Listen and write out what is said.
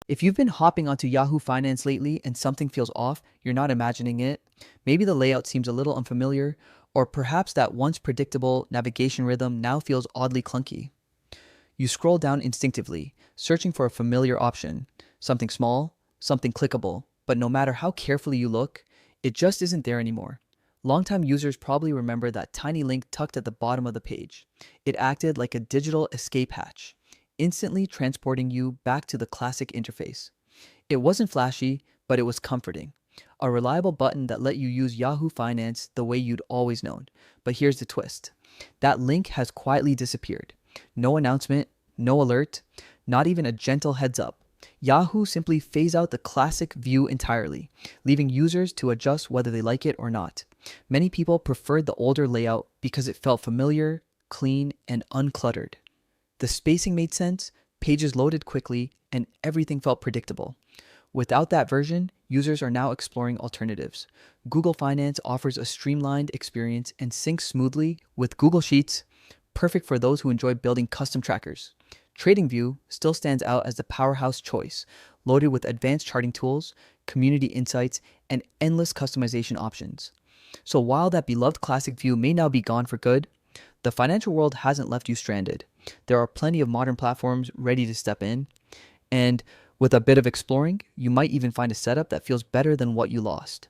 If you've been hopping onto Yahoo Finance lately and something feels off, you're not imagining it. Maybe the layout seems a little unfamiliar, or perhaps that once predictable navigation rhythm now feels oddly clunky. You scroll down instinctively, searching for a familiar option, something small, something clickable, but no matter how carefully you look, it just isn't there anymore. Longtime users probably remember that tiny link tucked at the bottom of the page. It acted like a digital escape hatch, instantly transporting you back to the classic interface. It wasn't flashy, but it was comforting. A reliable button that let you use Yahoo Finance the way you'd always known. But here's the twist. That link has quietly disappeared. No announcement, no alert, not even a gentle heads up. Yahoo simply phased out the classic view entirely, leaving users to adjust whether they like it or not. Many people preferred the older layout because it felt familiar, clean, and uncluttered. The spacing made sense, pages loaded quickly, and everything felt predictable. Without that version, users are now exploring alternatives. Google Finance offers a streamlined experience and syncs smoothly with Google Sheets, perfect for those who enjoy building custom trackers. TradingView still stands out as the powerhouse choice, loaded with advanced charting tools, community insights, and endless customization options. So while that beloved classic view may now be gone for good, the financial world hasn't left you stranded. There are plenty of modern platforms ready to step in, and with a bit of exploring, you might even find a setup that feels better than what you lost.